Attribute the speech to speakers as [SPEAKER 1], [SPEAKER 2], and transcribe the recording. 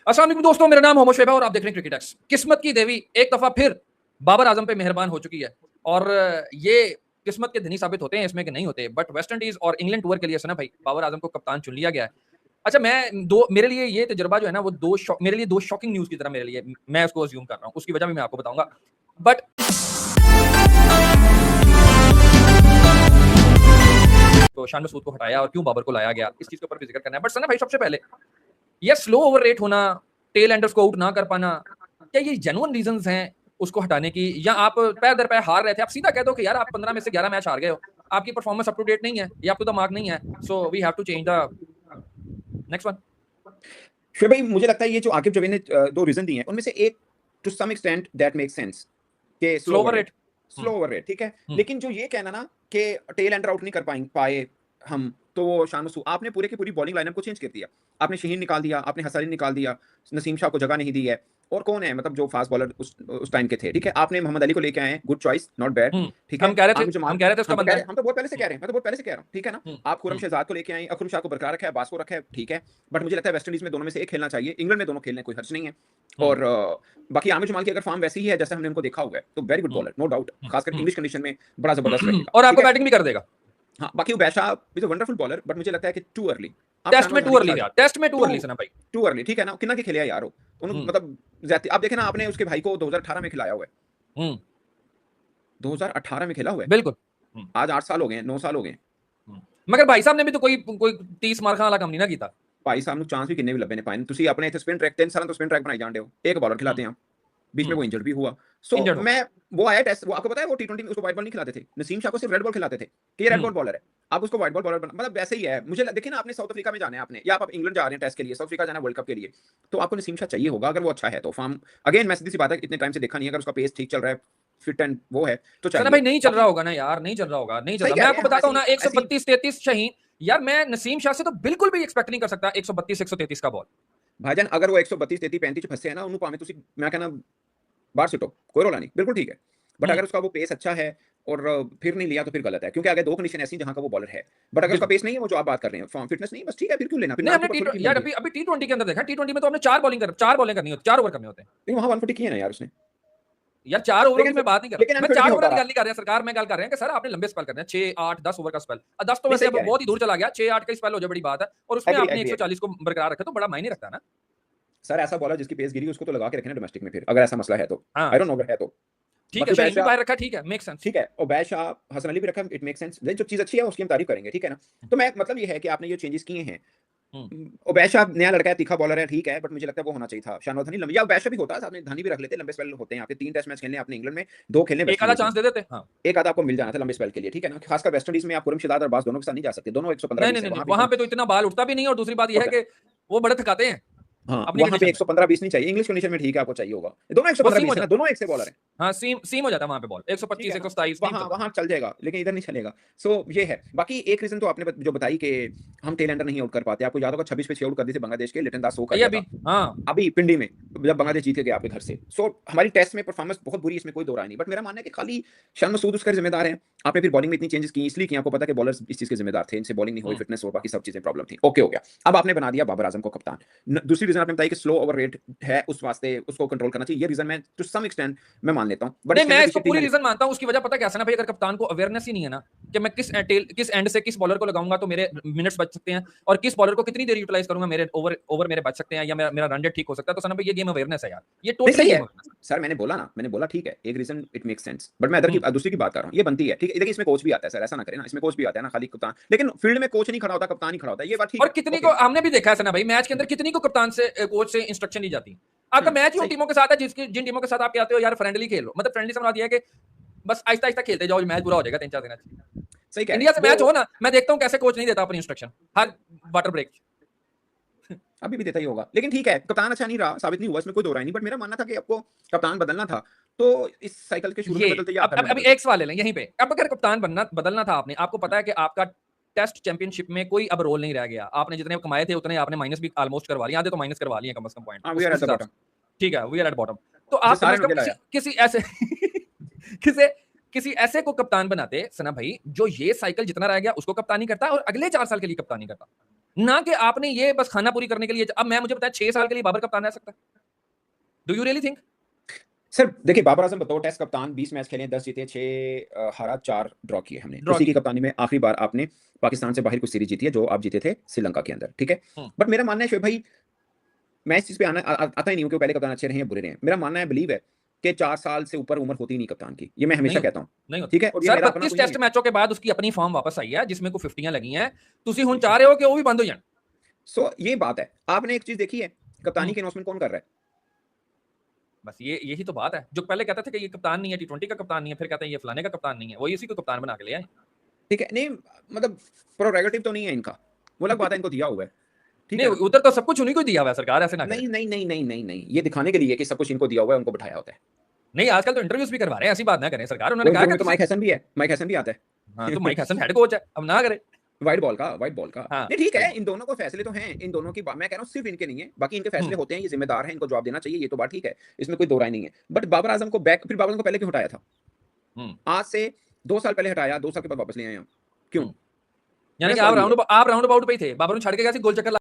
[SPEAKER 1] अस्सलाम वालेकुम दोस्तों, मेरा नाम मोहम्मद शोएब है और आप देख रहे हैं क्रिकेट एक्स। किस्मत की देवी एक दफा फिर बाबर आजम पे मेहरबान हो चुकी है और ये किस्मत के धनी साबित होते हैं इसमें कि नहीं होते। बट वेस्ट इंडीज और इंग्लैंड टूर के लिए सना भाई बाबर आजम को कप्तान चुन लिया गया है। अच्छा, मैं दो मेरे लिए ये तजुर्बा जो है ना वो मेरे लिए दो शॉकिंग न्यूज की तरह मेरे लिए मैं उसको अज्यूम कर रहा हूँ, उसकी वजह भी मैं आपको बताऊंगा। बट तो शान मसूद को हटाया और क्यों बाबर को लाया गया, इस चीज के ऊपर भी जिक्र करना है। बट सना भाई, सबसे पहले ये स्लो ओवर रेट होना, टेल एंडर्स को आउट ना कर पाना, क्या ये जेन्युइन रीजंस हैं उसको हटाने की, या आप पैर दर पैर हार रहे थे? आप सीधा कह दो कि यार आप 15 में से 11 मैच हार गए हो, आपकी परफॉर्मेंस अप टू डेट नहीं है, ये अप टू द मार्क नहीं है, so we have to change the next one.
[SPEAKER 2] Shoaib भाई, मुझे लगता है ये जो आकिब जावेद ने दो रीजन दिए हैं उनमें से एक to some extent that makes sense कि
[SPEAKER 1] स्लो ओवर रेट
[SPEAKER 2] ठीक है। लेकिन जो ये कहना ना कि टेल एंडर आउट नहीं कर पाए हम, तो वो शान मसूद, आपने पूरे की पूरी बॉलिंग लाइनअप को चेंज कर दिया। आपने शहीन निकाल दिया, आपने हसारी निकाल दिया, नसीम शाह को जगह नहीं दी है। और कौन है मतलब जो फास्ट बॉलर उस टाइम के थे, ठीक है। आपने मोहम्मद अली को लेके आए हैं, गुड चॉइस, नॉट बैड, ठीक है।
[SPEAKER 1] हम कह रहे थे उसका बंदा है।
[SPEAKER 2] हम तो बहुत पहले से कह रहे हैं, मैं तो बहुत पहले से कह रहा हूं, ठीक है ना। आप खुरम शहजाद को लेके आए, अखरुम शाह को बरकरार रखा है, बास को रखा है, ठीक है। बट मुझे लगता है वेस्ट इंडीज में दोनों में से एक खेलना चाहिए, इंग्लैंड में दोनों खेलने कोई हर्ज नहीं है। और बाकी आमिर जमाल की अगर फॉर्म वैसी ही है जैसे हमने उनको देखा हुआ है तो very good bowler, no doubt, खासकर इंग्लिश कंडीशन में बड़ा जबरदस्त रहेगा
[SPEAKER 1] और आपको बैटिंग भी कर देगा।
[SPEAKER 2] हाँ, बाकी वो बैशा is a wonderful bowler, but मुझे लगता है कि टू अर्ली,
[SPEAKER 1] टेस्ट में टू अर्ली सना भाई,
[SPEAKER 2] टू अर्ली, ठीक है ना। कितना के खेले यार वो, मतलब आप देखे ना, आपने उसके भाई को 2018 में खिलाया हुआ है, 2018 में खेला हुआ है,
[SPEAKER 1] बिल्कुल।
[SPEAKER 2] आज 8 साल हो गए, 9 साल हो गए।
[SPEAKER 1] मगर भाई साहब ने भी तो कोई 30 मार्क वाला काम नहीं ना किया।
[SPEAKER 2] भाई साहब ਨੂੰ ਚਾਂਸ ਵੀ ਕਿੰਨੇ ਵੀ ਲੱਭੇ ਨੇ ਪਾਏ ਨੇ। ਤੁਸੀਂ ਆਪਣੇ ਇੱਥੇ ਸਪਿਨ ट्रैक 3 सालों तो स्पिन ट्रैक बनाई जान रहे हो, एक बॉलर खिलाते हैं आप, बीच में वो इंजर्ड भी हुआ। सो मैं वो आया टेस्ट, वो आपको पता है वो टी20 में उसको व्हाइट बॉल नहीं खिलाते थे, नसीम शाह को सिर्फ रेड बॉल खिलाते थे कि ये रेड बॉल बॉलर है, आप उसको व्हाइट बॉल बॉलर बना, मतलब वैसे ही है। मुझे देखिए ना, आपने साउथ अफ्रीका में जाना है आपने, या आप इंग्लैंड जा रहे हैं टेस्ट के लिए, साउथ अफ्रीका जाना है वर्ल्ड कप के लिए, तो आपको नसीम शाह चाहिए होगा। अगर वो अच्छा है तो फॉर्म, अगेन मैं सीधी सी बात है, इतने टाइम से देखा नहीं है, अगर उसका पेस ठीक चल रहा है, फिट एंड वो है तो चाहिए।
[SPEAKER 1] भाई नहीं चल रहा होगा ना यार, नहीं चल रहा होगा, नहीं चल रहा। मैं आपको बताता हूं ना, 132-33 शहीन, यार मैं नसीम शाह से तो बिल्कुल भी एक्सपेक्ट नहीं कर सकता 132-133 का बॉल।
[SPEAKER 2] भाईजान अगर वो 132 33 35 फंसे है ना, उनको पावे तुसी, मैं कहना बाहर सिटो, कोई रोला नहीं, बिल्कुल ठीक है। बट अगर उसका वो पेस अच्छा है और फिर नहीं लिया तो फिर गलत है, क्योंकि आगे दो कंडीशन ऐसी जहां का वो बॉलर है। बट अगर उसका पेस नहीं है, वो जो आप बात कर रहे हैं, फॉर्म फिटनेस नहीं, बस ठीक है, फिर क्यों लेना? फिर
[SPEAKER 1] हमने यार अभी टी20 के अंदर देखा, टी20 में तो हमने 4 बॉलिंग करनी होती, 4 ओवर करने होते हैं।
[SPEAKER 2] नहीं, वहां 140 किए ना यार उसने।
[SPEAKER 1] यार 4 ओवर की मैं बात नहीं कर रहा, मैं 4 ओवर की गल नहीं कर रहा सरकार, मैं गल कर रहे हैं कि सर आपने लंबे स्पेल करने हैं, 6 8 10 ओवर का स्पेल। 10 तो वैसे अब बहुत ही दूर चला गया, 6 8 का स्पेल हो जाए बड़ी बात है, और उसमें आपने 140 को बरकरार रखा तो बड़ा मायने रखता है ना
[SPEAKER 2] सर। ऐसा बॉलर जिसकी पेस गिरी उसको तो लगा के रखना डोमेस्टिक में, फिर अगर ऐसा मसला है तो आई डोंट नो, अगर है तो
[SPEAKER 1] ठीक है, शहीन भी बाहर रखा, ठीक है, मेक सेंस,
[SPEAKER 2] ठीक है। और बैश हसन अली भी रखा, इट मेक सेंस, जो चीज अच्छी है उसकी हम तारीफ करेंगे, ठीक है ना। तो मैं मतलब ये है कि आपने ये चेंजेस किए हैं। ओबैशा नया लड़का है, तीखा बॉलर है, ठीक है, बट मुझे लगता है वो होना चाहिए था। शानवाज धनी लंबी, या ओबैशा भी होता, आपने धनी भी रख लेते, लंबे स्पेल होते हैं आपके, 3 टेस्ट मैच खेलने आपने इंग्लैंड में, 2 खेलने,
[SPEAKER 1] एक आधा चांस दे देते। हां,
[SPEAKER 2] एक आधा आपको मिल जाना था लंबे स्पेल के लिए, ठीक है ना। खासकर वेस्ट इंडीज में आप खुरम शहजाद और बास दोनों के साथ नहीं जा सकते, दोनों 115
[SPEAKER 1] नहीं, वहां पे तो इतना बाल उठता भी नहीं, और दूसरी बात यह है कि वो बड़े थकाते हैं।
[SPEAKER 2] हाँ, वहां पे 115-20 नहीं चाहिए, इंग्लिश कंडीशन में ठीक है, आपको चाहिए होगा दोनों 115-20 है, दोनों एक से बॉलर है।
[SPEAKER 1] हाँ, सीम हो जाता है वहां पे बॉल 125 127
[SPEAKER 2] वहां चल जाएगा, लेकिन इधर नहीं चलेगा। सो ये है। बाकी एक रीजन तो आपने जो बताई कि हम टेल एंडर नहीं आउट कर पाते, आपको याद होगा 26 पे 6 आउट कर दी थी बांग्लादेश के, लिटन दास 100 कर दिया था अभी पिंडी में, जब बांग्लादेश जीत के गया आपके घर से। सो हमारी टेस्ट में परफॉर्मेंस बहुत बुरी, इसमें कोई दो राय नहीं। बट मेरा मानना है कि खाली शान मसूद उसका जिम्मेदार है। आपने फिर बॉलिंग में इतनी चेंजेस की, इसलिए कि आपको पता है कि बॉलर्स इस चीज के जिम्मेदार थे, इनसे बॉलिंग नहीं हुई, फिटनेस और बाकी सब चीजें प्रॉब्लम थी, ओके हो गया। अब आपने बना दिया बाबर आजम को कप्तान। दूसरी रीजन आपने बताई कि स्लो ओवर रेट है, उस वास्ते उसको कंट्रोल करना चाहिए। ये रीजन मैं टू सम एक्सटेंट मैं मान लेता हूं, बट
[SPEAKER 1] मैं इसको पूरी रीजन मानता हूं। उसकी वजह पता क्या है ना भाई, अगर कप्तान को अवेयरनेस ही नहीं है ना कि मैं किस एंड से किस बॉलर को लगाऊंगा तो मेरे मिनट्स बच सकते हैं, और किस बॉलर को कितनी देर यूटिलाइज करूंगा, मेरे ओवर मेरे बच सकते हैं, या मेरा रन रेट ठीक हो सकता है, तो सना भाई ये गेम अवेयरनेस है यार, ये टोटली है
[SPEAKER 2] सर। मैंने बोला ठीक है, एक reason it makes sense, but मैं दूसरी की बात कर रहा हूं, ये बनती है, ठीक है। देखिए इसमें कोच भी आता है सर, ऐसा ना करें ना, इसमें कोच भी आता है ना, खाली कप्तान, लेकिन फील्ड में कोच नहीं खड़ा होता, कप्तान ही खड़ा होता है, ये बात ठीक है।
[SPEAKER 1] और कितनी को हमने भी देखा है सना भाई, मैच के अंदर कितनी को कप्तान से कोच से इंस्ट्रक्शन दी जाती है। आपका मैच ही उन टीमों के साथ है जिन टीमों के साथ आप कहते हो यार फ्रेंडली खेलो, मतलब फ्रेंडली से मतलब ये है कि बस आहिस्ता आहिस्ता खेलते जाओ, मैच पूरा हो जाएगा 3-4 दिन। सही इंडिया से मैच हो ना, मैं देखता हूं कैसे कोच नहीं देता अपनी इंस्ट्रक्शन हर वाटर ब्रेक।
[SPEAKER 2] अभी भी देता ही होगा, लेकिन ठीक है, कप्तान अच्छा नहीं रहा, साबित नहीं हुआ, इसमें कोई दो राय नहीं। बट मेरा मानना था कि आपको कप्तान बदलना था, तो इस साइकिल के शुरू में बदलते या
[SPEAKER 1] अभी एक सवाल ले लें यहीं पे। अब अगर कप्तान बदलना था आपने, आपको पता है कि आपका टेस्ट चैंपियनशिप में कोई अब रोल नहीं रह गया, आपने जितने कमाए थे उतने आपने माइनस भी ऑलमोस्ट करवा लिए, आधे तो माइनस करवा लिए कम से कम पॉइंट, ठीक है, वी आर एट बॉटम। तो आप किसी ऐसे किसी ऐसे को कप्तान बनाते सना भाई, जो ये साइकिल जितना रह गया उसको कप्तानी करता और अगले 4 साल के लिए कप्तानी करता। ना कि आपने ये बस खाना पूरी करने के लिए। अब मैं मुझे बताया 6 साल के लिए बाबर कप्तान रह सकता है? Do you really think?
[SPEAKER 2] Sir देखिए, बाबर आजम बतौर टेस्ट कप्तान 20 मैच खेले, 10 जीते, 6 हारा, 4 ड्रॉ किए हमने।
[SPEAKER 1] ड्रॉ
[SPEAKER 2] उसी की
[SPEAKER 1] किए।
[SPEAKER 2] कप्तानी में आखिरी बार आपने पाकिस्तान से बाहर कुछ सीरीज जीती है, जो आप जीते थे श्रीलंका के अंदर, ठीक है। बट मेरा मानना है शोएब भाई, मैं इस चीज पे आता ही नहीं हूँ कि पहले कप्तान अच्छे रहे हैं बुरे रहे। मेरा मानना है, बिलीव है कि 4 साल से ऊपर उम्र होती ही नहीं कप्तान की, ये मैं हमेशा
[SPEAKER 1] नहीं
[SPEAKER 2] कहता हूँ,
[SPEAKER 1] नहीं होता
[SPEAKER 2] ठीक है। और ये
[SPEAKER 1] सर।
[SPEAKER 2] मेरा अपना
[SPEAKER 1] 32
[SPEAKER 2] कोई
[SPEAKER 1] टेस्ट
[SPEAKER 2] नहीं है।
[SPEAKER 1] मैचों के बाद उसकी अपनी फॉर्म वापस आई है, जिसमें को 50 लगी हैं। तुसी हुन चाह रहे हो कि वो भी बंद हो जाए।
[SPEAKER 2] सो ये बात है। आपने एक चीज देखी है, कप्तानी के अनाउंसमेंट कौन कर रहा है?
[SPEAKER 1] बस ये यही तो बात है। जो पहले कहते थे कि ये कप्तान नहीं है, टी20 का कप्तान नहीं है, फिर कहते हैं ये फलाने का कप्तान नहीं है, वही इसी को कप्तान बना के ले आए।
[SPEAKER 2] ठीक है, नहीं मतलब प्रोरेगेटिव तो नहीं है इनका, वो अलग बात है, इनको दिया हुआ है, ठीक
[SPEAKER 1] नहीं,
[SPEAKER 2] है ना।
[SPEAKER 1] उधर तो सब कुछ उन्हीं को दिया हुआ है, सरकार ऐसे ना करे।
[SPEAKER 2] नहीं नहीं नहीं नहीं नहीं नहीं, ये दिखाने के लिए कि सब कुछ इनको दिया हुआ है, उनको बिठाया होता है।
[SPEAKER 1] नहीं, आजकल तो इंटरव्यूज भी करवा रहे हैं, ऐसी बात ना करें सरकार।
[SPEAKER 2] वो
[SPEAKER 1] उन्होंने कहा
[SPEAKER 2] इंटरव्यू
[SPEAKER 1] कि
[SPEAKER 2] में तो माइक हैसन भी है, माइक हैसन भी आता है।
[SPEAKER 1] हाँ, तो माइक हसन हेड कोच है, अब ना करे।
[SPEAKER 2] व्हाइट बॉल का, व्हाइट बॉल का।
[SPEAKER 1] हाँ,
[SPEAKER 2] नहीं ठीक है,
[SPEAKER 1] राइट।
[SPEAKER 2] इन दोनों को फैसले तो हैं, इन दोनों की मैं कह रहा हूँ सिर्फ इनके नहीं है, बाकी इनके फैसले होते हैं, ये जिम्मेदार हैं, इनको जवाब देना चाहिए, ये तो बात ठीक है, इसमें कोई दो राय नहीं है। बट बाबर आजम को बैक, फिर बाबर आजम को पहले क्यों हटाया था? आज से 2 साल पहले हटाया, 2 साल के बाद वापस ले आए हम, क्यों?
[SPEAKER 1] यानी
[SPEAKER 2] मेरा
[SPEAKER 1] कि
[SPEAKER 2] सवाल ये है।
[SPEAKER 1] आप राउंड अबाउट पे ही थे, बाबर ने छड़ के गया गोल चक्कर